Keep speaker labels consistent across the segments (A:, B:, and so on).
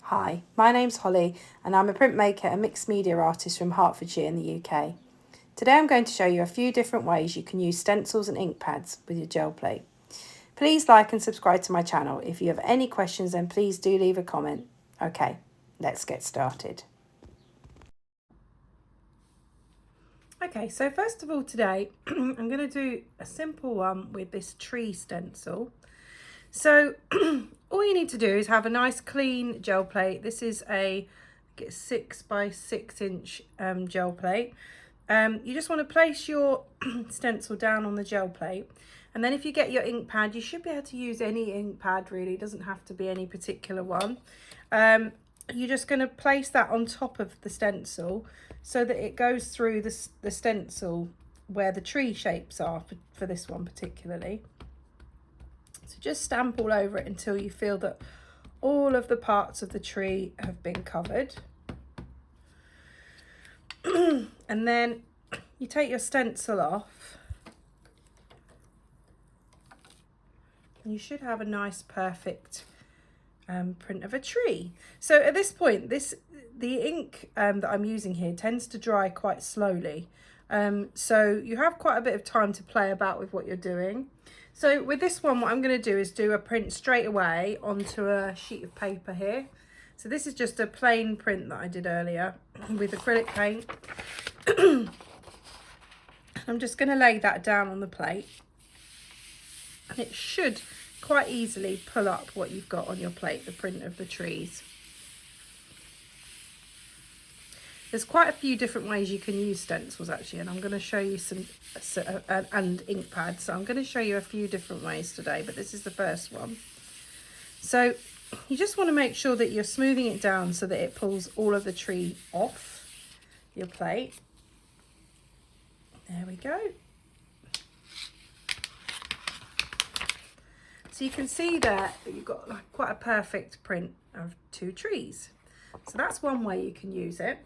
A: Hi, my name's Holly and I'm a printmaker and mixed media artist from Hertfordshire in the UK. Today I'm going to show you a few different ways you can use stencils and ink pads with your gel plate. Please like and subscribe to my channel. If you have any questions, then please do leave a comment. Okay, let's get started. Okay, so first of all today I'm going to do a simple one with this tree stencil. So all you need to do is have a nice clean gel plate. This is a 6 by 6 inch gel plate. You just want to place your stencil down on the gel plate, and then if you get your ink pad, you should be able to use any ink pad really. It doesn't have to be any particular one. You're just going to place that on top of the stencil so that it goes through the stencil where the tree shapes are for this one particularly. So just stamp all over it until you feel that all of the parts of the tree have been covered. And then you take your stencil off and you should have a nice perfect print of a tree. So at this point, the ink that I'm using here tends to dry quite slowly. So you have quite a bit of time to play about with what you're doing. So with this one, what I'm going to do is do a print straight away onto a sheet of paper here. So this is just a plain print that I did earlier with acrylic paint. I'm just going to lay that down on the plate. And it should quite easily pull up what you've got on your plate, the print of the trees. There's quite a few different ways you can use stencils actually, and I'm going to show you some, and ink pads. So I'm going to show you a few different ways today, but this is the first one. So you just want to make sure that you're smoothing it down so that it pulls all of the tree off your plate. There we go. So you can see there that you've got like quite a perfect print of two trees. So that's one way you can use it.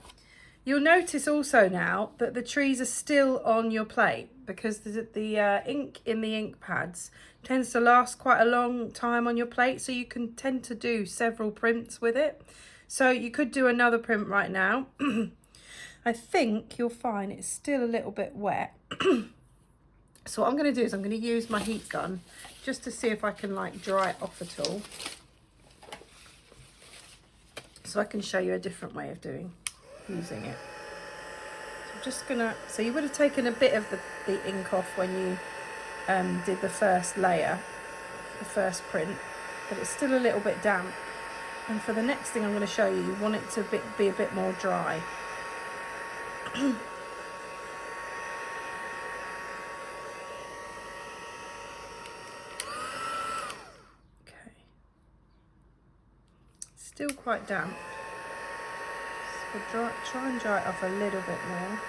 A: You'll notice also now that the trees are still on your plate because the ink in the ink pads tends to last quite a long time on your plate, so you can tend to do several prints with it. So you could do another print right now. I think you'll find it's still a little bit wet. So what I'm going to do is I'm going to use my heat gun just to see if I can like dry it off at all. So I can show you a different way of using it. So I'm just gonna, so you would have taken a bit of the ink off when you did the first layer, the first print, but it's still a little bit damp. And for the next thing I'm going to show you, you want it to be a bit more dry. Okay. Still quite damp. So try and dry it off a little bit more.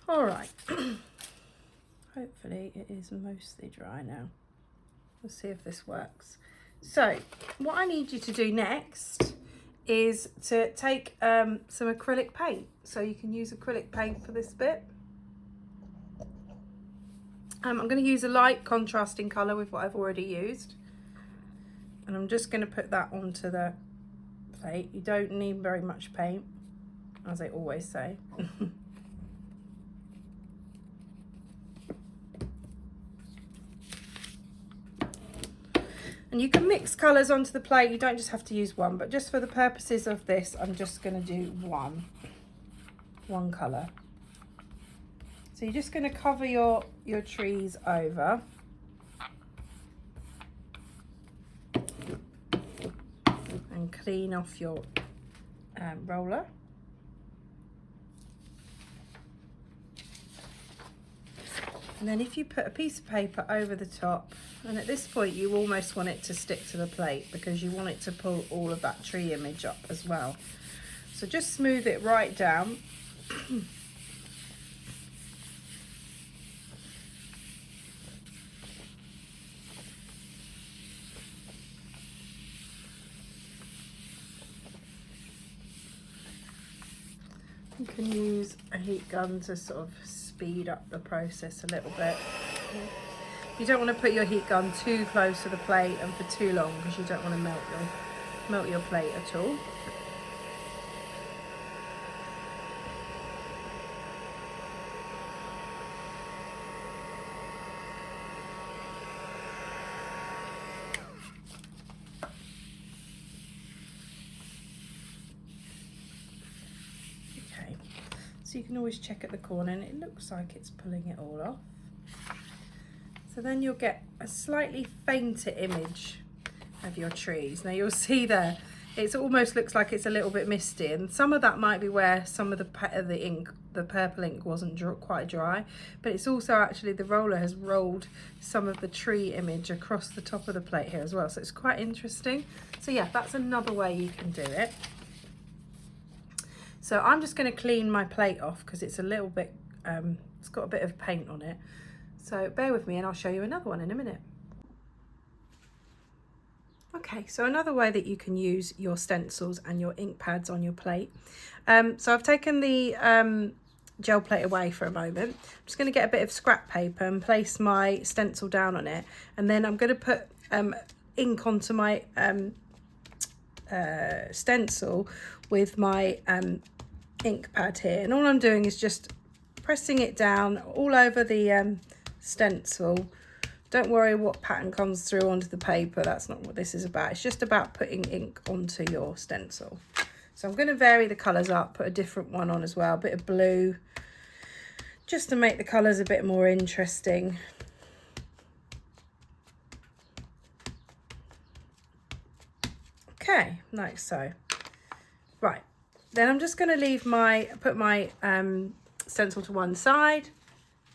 A: All right. Hopefully it is mostly dry now. We'll see if this works. So what I need you to do next is to take some acrylic paint. So you can use acrylic paint for this bit. I'm going to use a light contrasting colour with what I've already used. And I'm just going to put that onto the plate. You don't need very much paint, as I always say. And you can mix colours onto the plate. You don't just have to use one, but just for the purposes of this, I'm just going to do one colour. So you're just going to cover your trees over. And clean off your roller. And then if you put a piece of paper over the top, and at this point you almost want it to stick to the plate because you want it to pull all of that tree image up as well. So just smooth it right down. You can use a heat gun to sort of speed up the process a little bit. You don't want to put your heat gun too close to the plate and for too long, because you don't want to melt your plate at all. So you can always check at the corner, and it looks like it's pulling it all off. So then you'll get a slightly fainter image of your trees. Now you'll see there, it almost looks like it's a little bit misty, and some of that might be where some of the ink, the purple ink, wasn't quite dry, but it's also actually the roller has rolled some of the tree image across the top of the plate here as well. So it's quite interesting. So yeah, that's another way you can do it. So I'm just going to clean my plate off because it's a little bit, it's got a bit of paint on it. So bear with me and I'll show you another one in a minute. Okay, so another way that you can use your stencils and your ink pads on your plate. So I've taken the gel plate away for a moment. I'm just going to get a bit of scrap paper and place my stencil down on it. And then I'm going to put ink onto my stencil with my ink pad here, and all I'm doing is just pressing it down all over the stencil. Don't worry what pattern comes through onto the paper, that's not what this is about. It's just about putting ink onto your stencil. So I'm going to vary the colours up, put a different one on as well, a bit of blue, just to make the colours a bit more interesting. Okay, like so. Right, then I'm just going to put my stencil to one side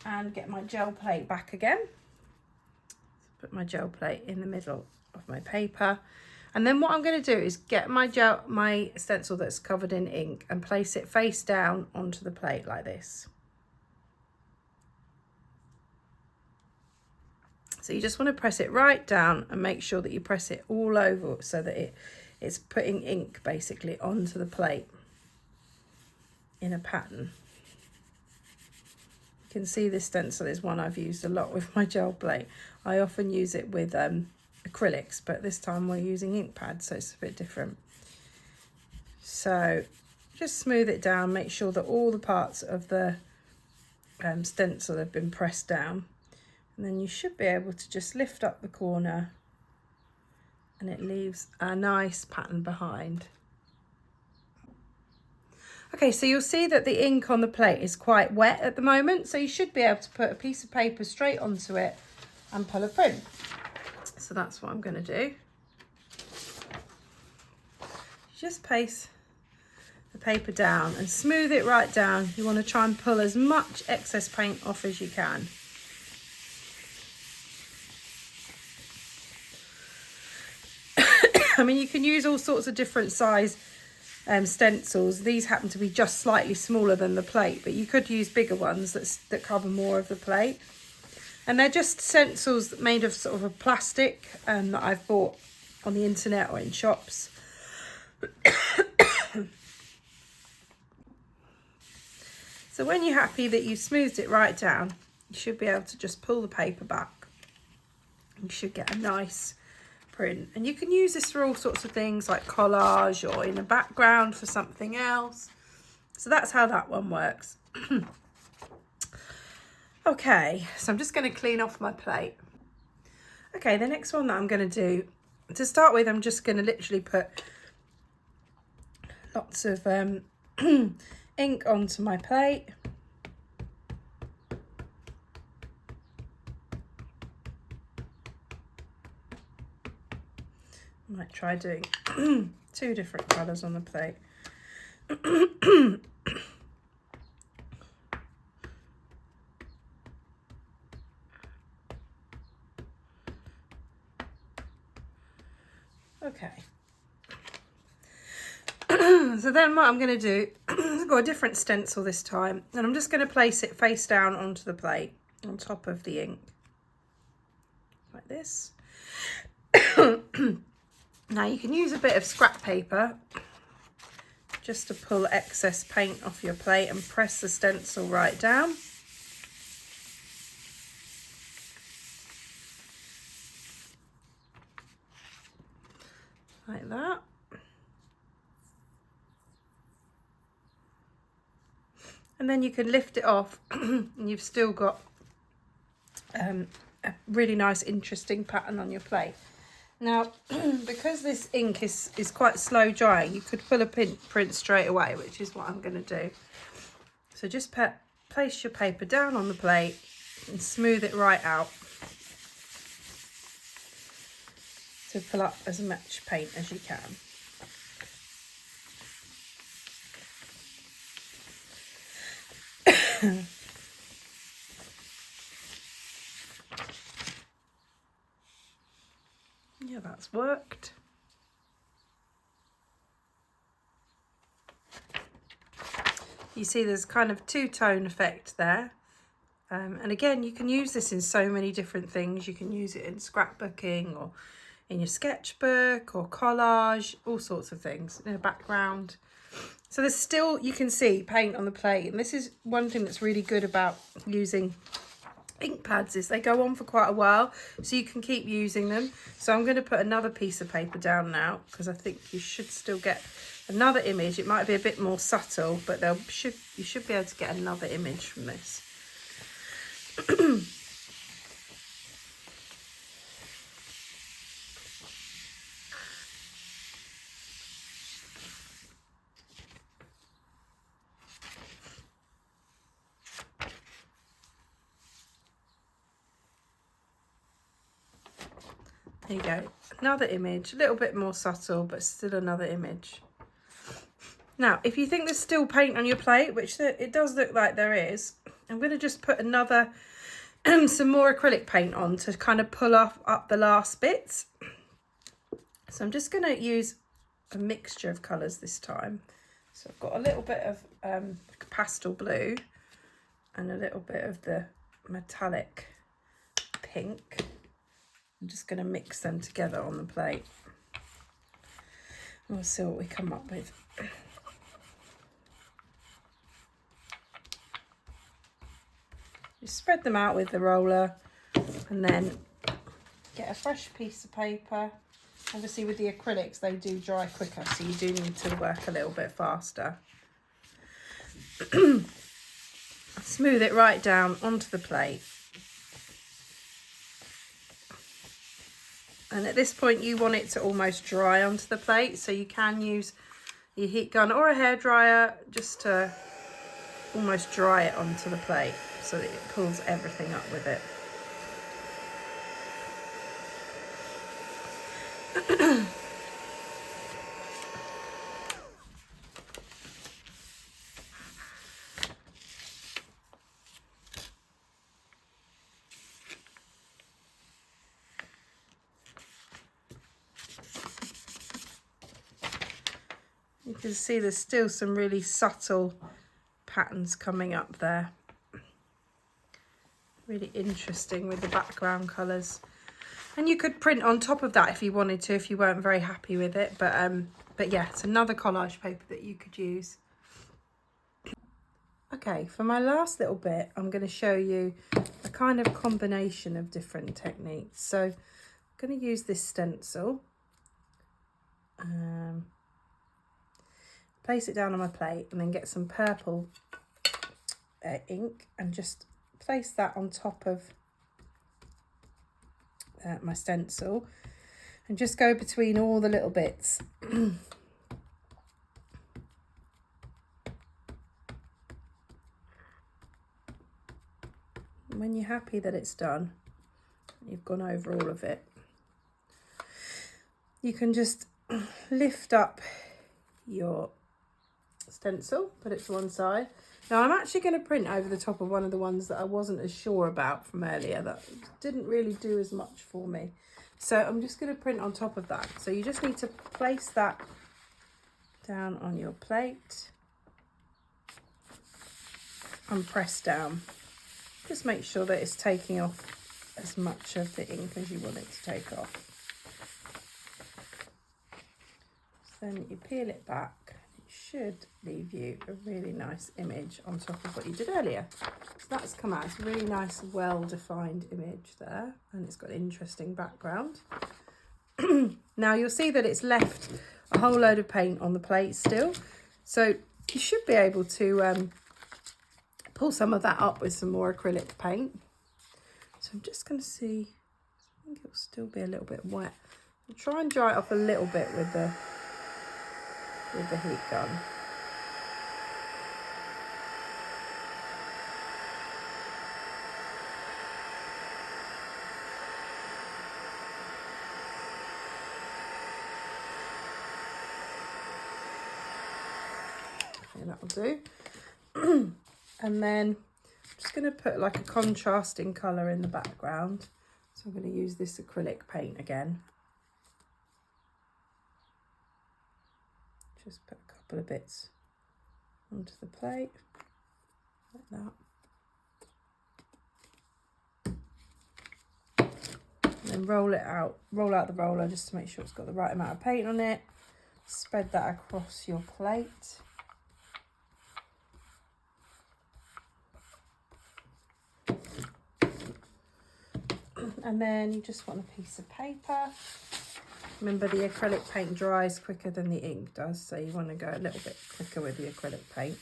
A: and get my gel plate back again. Put my gel plate in the middle of my paper, and then what I'm going to do is get my stencil that's covered in ink and place it face down onto the plate like this. So you just want to press it right down and make sure that you press it all over so that it's putting ink basically onto the plate in a pattern. You can see this stencil is one I've used a lot with my gel plate. I often use it with acrylics, but this time we're using ink pads, so it's a bit different. So just smooth it down, make sure that all the parts of the stencil have been pressed down, and then you should be able to just lift up the corner and it leaves a nice pattern behind. Okay, so you'll see that the ink on the plate is quite wet at the moment, so you should be able to put a piece of paper straight onto it and pull a print. So that's what I'm going to do. Just place the paper down and smooth it right down. You want to try and pull as much excess paint off as you can. I mean, you can use all sorts of different size stencils. These happen to be just slightly smaller than the plate, but you could use bigger ones that cover more of the plate. And they're just stencils made of sort of a plastic that I've bought on the internet or in shops. So when you're happy that you've smoothed it right down, you should be able to just pull the paper back. You should get a nice print, and you can use this for all sorts of things like collage or in the background for something else. So that's how that one works. Okay, so I'm just going to clean off my plate. Okay, the next one that I'm going to do, to start with, I'm just going to literally put lots of ink onto my plate. I might try doing 2 different colours on the plate. Okay. So then what I'm going to do, I've got a different stencil this time, and I'm just going to place it face down onto the plate on top of the ink. Like this. Now you can use a bit of scrap paper just to pull excess paint off your plate and press the stencil right down. like that. And then you can lift it off and you've still got a really nice interesting pattern on your plate. Now, because this ink is quite slow drying, you could pull a print straight away, which is what I'm going to do. So just place your paper down on the plate and smooth it right out to pull up as much paint as you can. Yeah, that's worked. You see there's kind of two-tone effect there. And again, you can use this in so many different things. You can use it in scrapbooking or in your sketchbook or collage, all sorts of things, in a background. So there's still, you can see paint on the plate. And this is one thing that's really good about using ink pads, is they go on for quite a while, so you can keep using them. So I'm going to put another piece of paper down now, because I think you should still get another image. It might be a bit more subtle, but you should be able to get another image from this. There you go, another image, a little bit more subtle, but still another image. Now, if you think there's still paint on your plate, which it does look like there is, I'm going to just put another, some more acrylic paint on to kind of pull up the last bits. So I'm just going to use a mixture of colours this time. So I've got a little bit of pastel blue and a little bit of the metallic pink. I'm just going to mix them together on the plate. We'll see what we come up with. Just spread them out with the roller and then get a fresh piece of paper. Obviously with the acrylics, they do dry quicker, so you do need to work a little bit faster. Smooth it right down onto the plate. And at this point you want it to almost dry onto the plate, so you can use your heat gun or a hairdryer just to almost dry it onto the plate so that it pulls everything up with it. You can see there's still some really subtle patterns coming up there. Really interesting with the background colours. And you could print on top of that if you wanted to, if you weren't very happy with it. But yeah, it's another collage paper that you could use. Okay, for my last little bit, I'm going to show you a kind of combination of different techniques. So I'm going to use this stencil. Place it down on my plate and then get some purple ink and just place that on top of my stencil and just go between all the little bits. When you're happy that it's done, you've gone over all of it, you can just lift up your stencil, put it to one side. Now I'm actually going to print over the top of one of the ones that I wasn't as sure about from earlier, that didn't really do as much for me. So I'm just going to print on top of that. So you just need to place that down on your plate and press down. Just make sure that it's taking off as much of the ink as you want it to take off. So then you peel it back. Should leave you a really nice image on top of what you did earlier. So that's come out. It's a really nice, well-defined image there, and it's got an interesting background. Now you'll see that it's left a whole load of paint on the plate still. So you should be able to pull some of that up with some more acrylic paint. So I'm just going to see, I think it'll still be a little bit wet. I'll try and dry it off a little bit with the heat gun. Okay, that'll do. And then I'm just going to put like a contrasting colour in the background. So I'm going to use this acrylic paint again. Just put a couple of bits onto the plate, like that. And then roll out the roller just to make sure it's got the right amount of paint on it. Spread that across your plate. And then you just want a piece of paper. Remember, the acrylic paint dries quicker than the ink does, so you want to go a little bit quicker with the acrylic paint.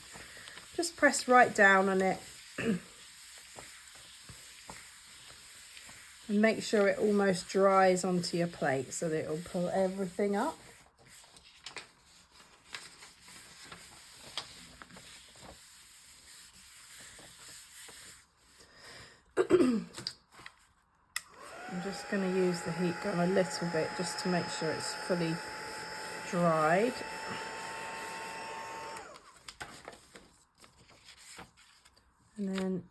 A: Just press right down on it and make sure it almost dries onto your plate so that it'll pull everything up. I'm just going to use the heat gun a little bit just to make sure it's fully dried. And then you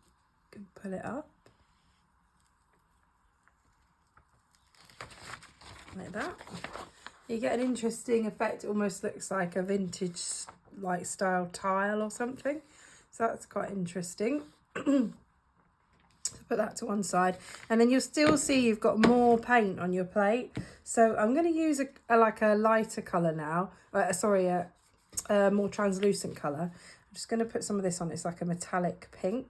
A: can pull it up like that. You get an interesting effect. It almost looks like a vintage like style tile or something. So that's quite interesting. Put that to one side, and then you'll still see you've got more paint on your plate. So I'm going to use a lighter colour now, a more translucent colour. I'm just going to put some of this on. It's like a metallic pink.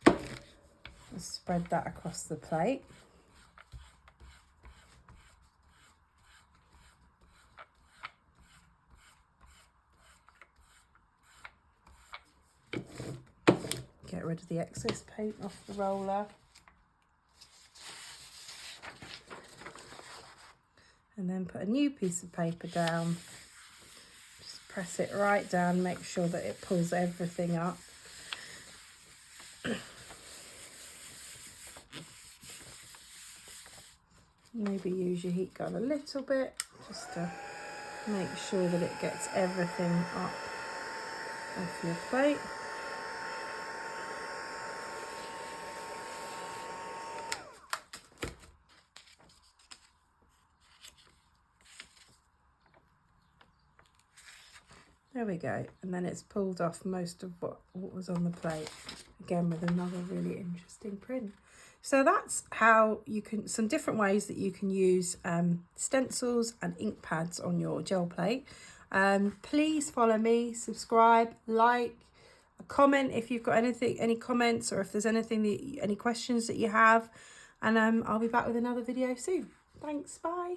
A: Let's spread that across the plate. Get rid of the excess paint off the roller. And then put a new piece of paper down. Just press it right down, make sure that it pulls everything up. Maybe use your heat gun a little bit just to make sure that it gets everything up off your plate. There we go, and then it's pulled off most of what was on the plate, again with another really interesting print. So that's how you can, some different ways that you can use stencils and ink pads on your gel plate. Please follow me, subscribe, like, comment if you've got any comments, or if there's any questions that you have, and I'll be back with another video soon. Thanks, bye.